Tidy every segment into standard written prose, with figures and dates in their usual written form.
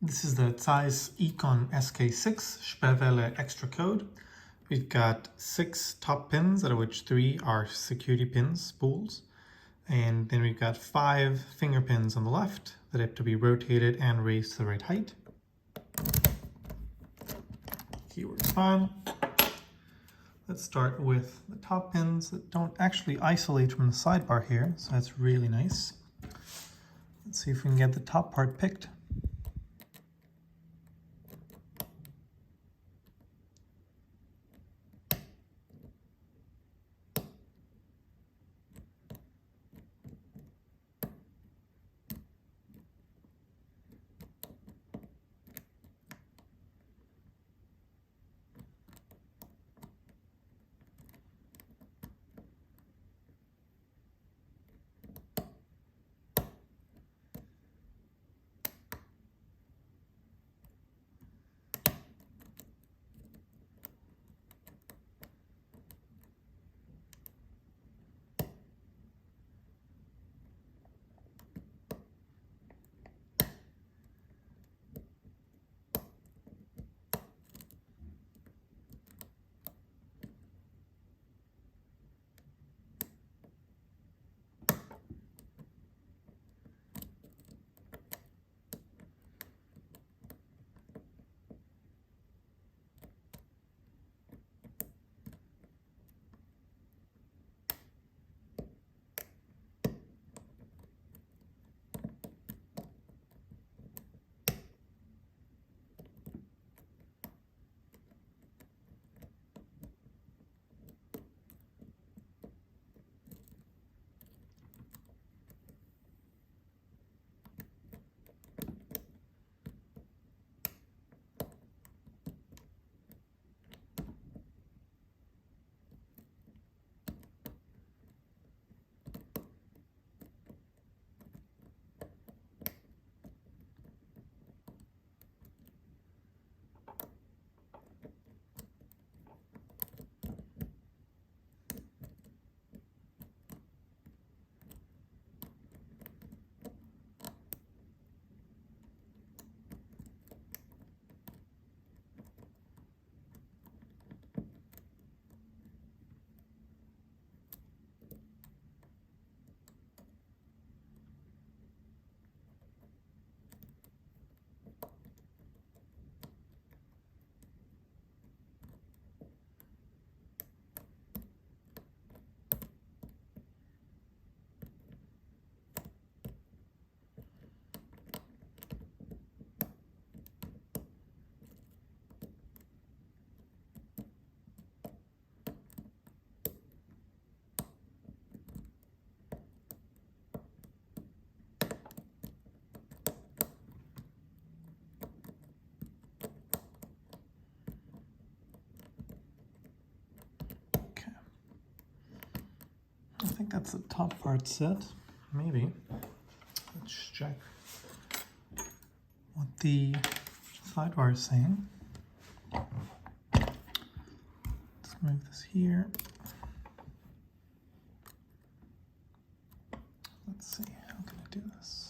This is the Zeiss Ikon SK6 Sperrwelle extra code. We've got 6 top pins, out of which 3 are security pins, spools. And then we've got 5 finger pins on the left that have to be rotated and raised to the right height. Key works fine. Let's start with the top pins that don't actually isolate from the sidebar here, so that's really nice. Let's see if we can get the top part picked. I think that's the top part set, maybe. Let's check what the sidebar is saying. Let's move this here. Let's see, how can I do this?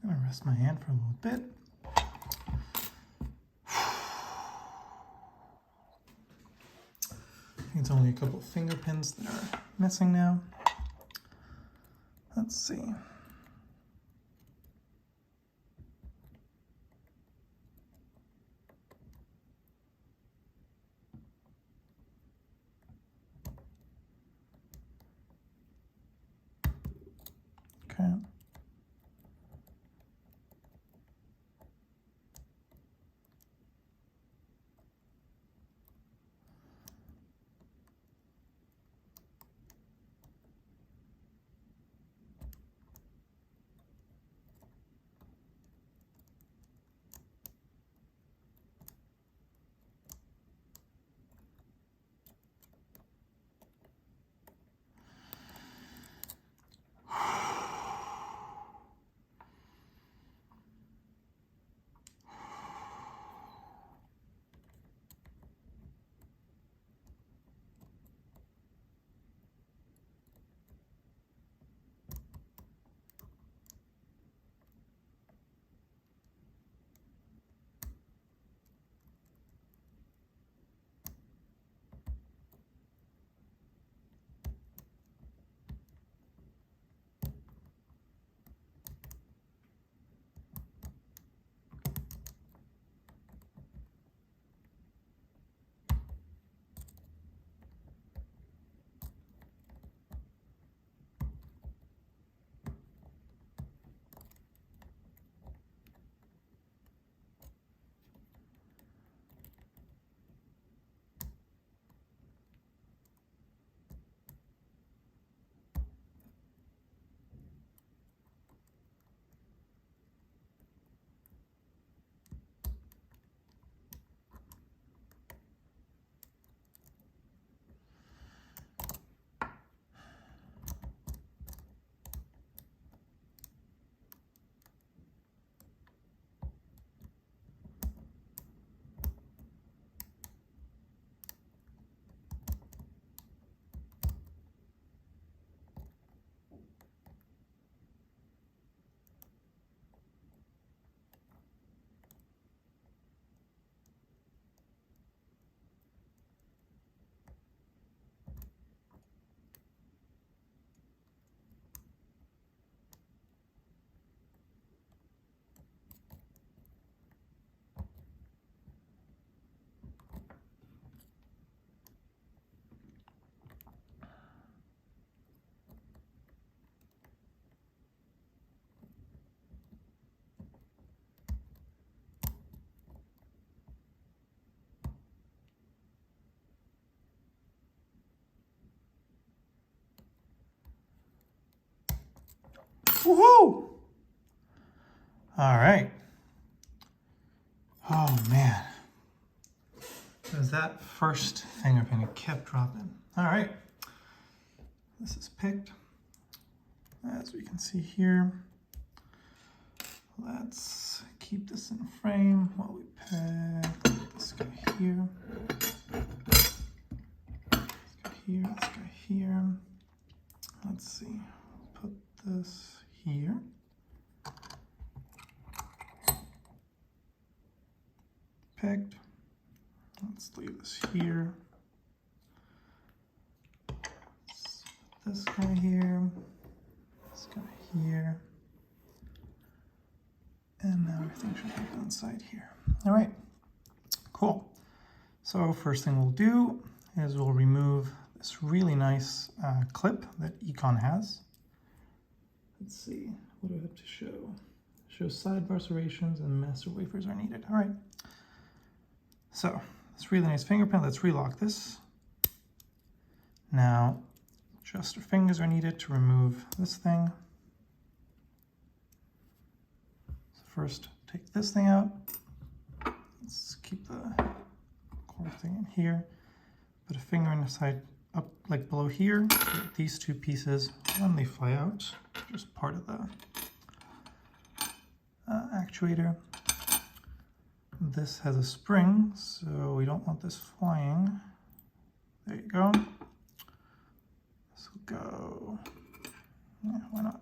I'm gonna rest my hand for a little bit. I think it's only a couple of finger pins that are missing now. Let's see. Okay. Woohoo! All right. Oh man. There's that first fingerpin, it kept dropping. All right. This is picked. As we can see here. Let's keep this in frame while we peg this guy here. This guy here, this guy here. Let's see. Put this here. Pegged. Let's leave this here. Let's put this guy here. This guy here. And now everything should be inside here. All right, cool. So first thing we'll do is we'll remove this really nice clip that Ikon has. Let's see, what do I have to show? Show sidebar serrations and master wafers are needed. All right. So this really nice fingerprint, let's relock this. Now, just our fingers are needed to remove this thing. So first, take this thing out. Let's keep the core thing in here. Put a finger inside, up like below here. Get these two pieces, when they fly out, just part of the actuator. This has a spring, so we don't want this flying. There you go. This will go, yeah, why not?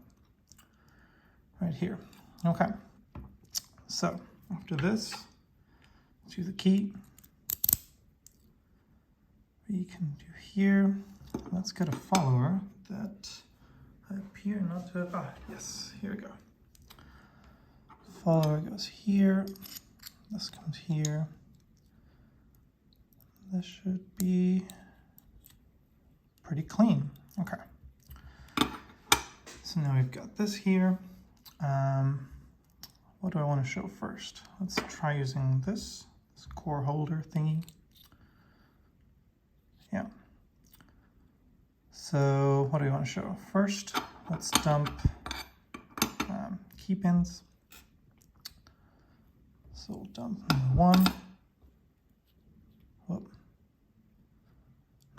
Right here. Okay, so after this, let's use the key. We can do here. Let's get a follower that I appear not to have. Yes, here we go. Follower goes here. This comes here. This should be pretty clean. Okay. So now we've got this here. What do I want to show first? Let's try using this core holder thingy. Yeah. So what do we want to show? First, let's dump key pins. So we'll dump number 1, whoop,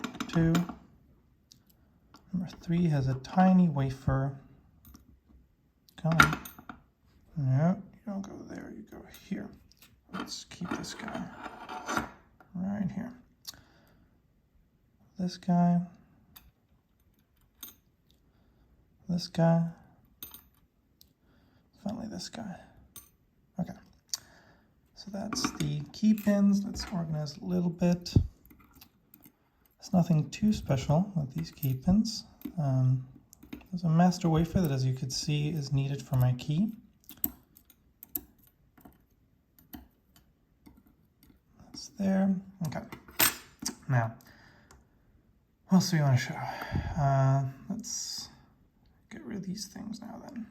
number 2, number 3 has a tiny wafer. Come on. No, you don't go there, you go here. Let's keep this guy right here. This guy, finally this guy. Okay, so that's the key pins. Let's organize a little bit. There's nothing too special with these key pins. There's a master wafer that, as you could see, is needed for my key. That's there. Okay. Now, what else do we want to show? Let's get rid of these things now then.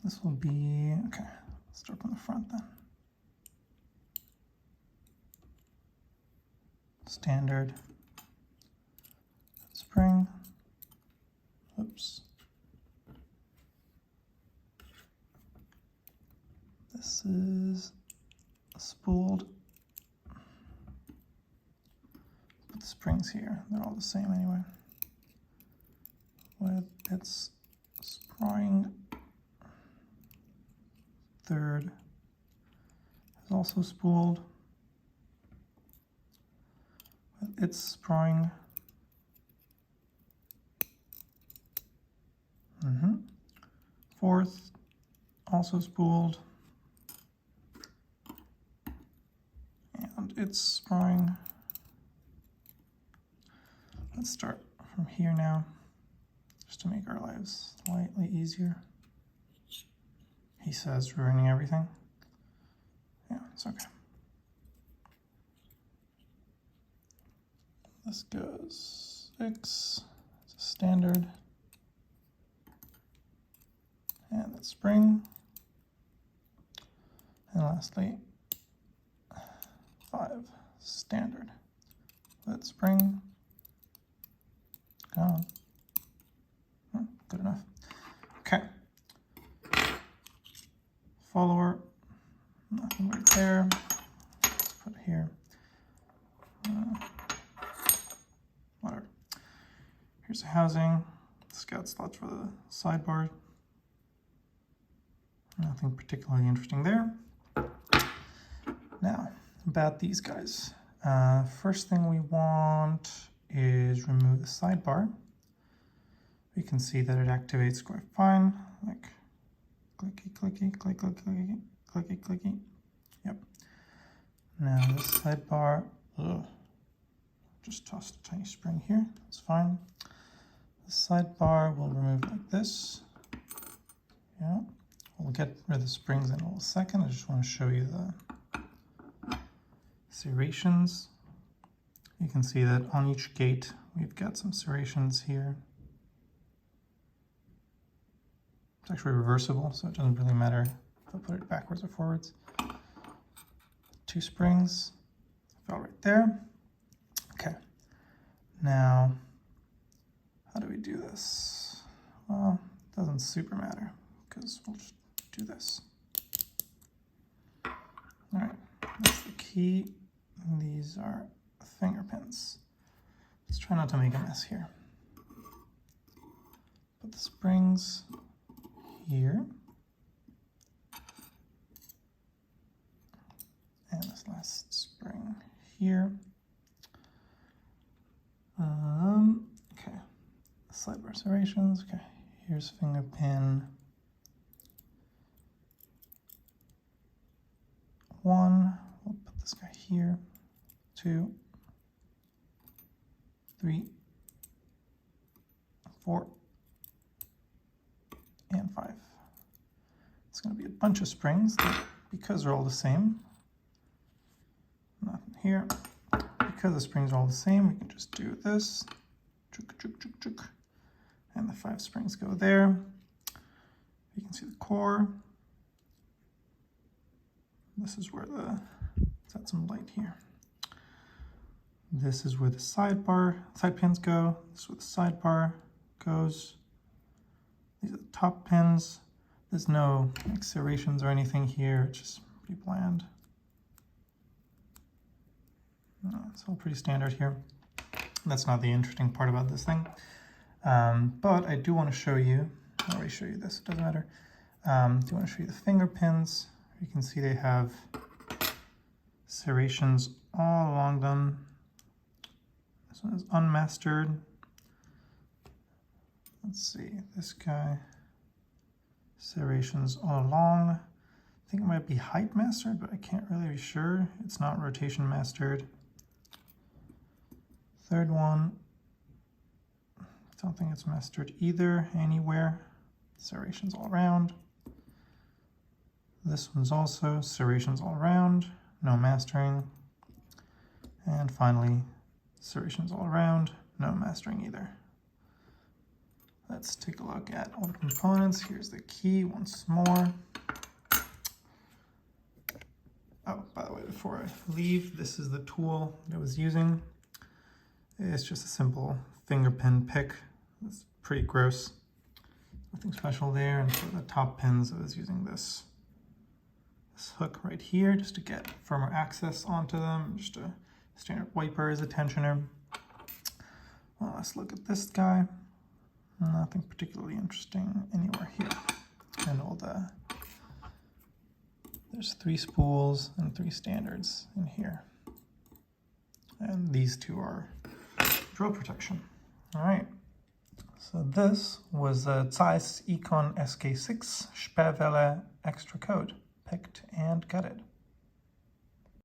This will be, okay, let's start from the front then. Standard spring. Oops. This is spooled. Put the springs here. They're all the same anyway. With its spring. Third is also spooled. With its spring. Fourth, also spooled. And its spring. Let's start from here now, just to make our lives slightly easier. He says ruining everything. Yeah, it's okay. This goes 6, it's a standard. And the spring. And lastly, 5, standard. That spring. Go on. Good enough. Okay. Follower, nothing right there. Let's put it here. Whatever. Here's the housing. It's got slots for the sidebar. Nothing particularly interesting there. Now, about these guys. First thing we want is remove the sidebar. We can see that it activates quite fine, like clicky, clicky, click, click, clicky, clicky, clicky. Yep. Now this sidebar, just tossed a tiny spring here, that's fine. The sidebar we'll remove like this. Yeah. We'll get rid of the springs in a little second. I just want to show you the serrations. You can see that on each gate we've got some serrations here. It's actually reversible, so it doesn't really matter if I put it backwards or forwards. 2 springs fell right there. Okay, now how do we do this? Well, it doesn't super matter because we'll just do this. All right, that's the key. These are finger pins. Let's try not to make a mess here. Put the springs here. And this last spring here. Okay, sidebar serrations. Okay, here's finger pin 1. We'll put this guy here. 2, 3, 4, and 5. It's going to be a bunch of springs because they're all the same. Nothing here. Because the springs are all the same, we can just do this. Chook, chook, chook, chook. And the 5 springs go there. You can see the core. This is where the, let's add some light here. This is where the side pins go. This is where the sidebar goes. These are the top pins. There's no like serrations or anything here. It's just pretty bland. It's all pretty standard here. That's not the interesting part about this thing. But I do want to show you, I already show you this, it doesn't matter. I do want to show you the finger pins. You can see they have serrations all along them. This one is unmastered. Let's see, this guy, serrations all along. I think it might be height mastered, but I can't really be sure. It's not rotation mastered. Third one, I don't think it's mastered either anywhere. Serrations all around. This one's also serrations all around, no mastering. And finally, serrations all around, no mastering either. Let's take a look at all the components. Here's the key once more. Oh, by the way, before I leave, this is the tool that I was using. It's just a simple finger pin pick. It's pretty gross. Nothing special there. And for the top pins, I was using this hook right here just to get firmer access onto them. Just a standard wiper as a tensioner. Well, let's look at this guy. Nothing particularly interesting anywhere here. And there's 3 spools and 3 standards in here. And these 2 are drill protection. All right. So this was a Zeiss Ikon SK6 Sperrwelle extra code, picked and gutted.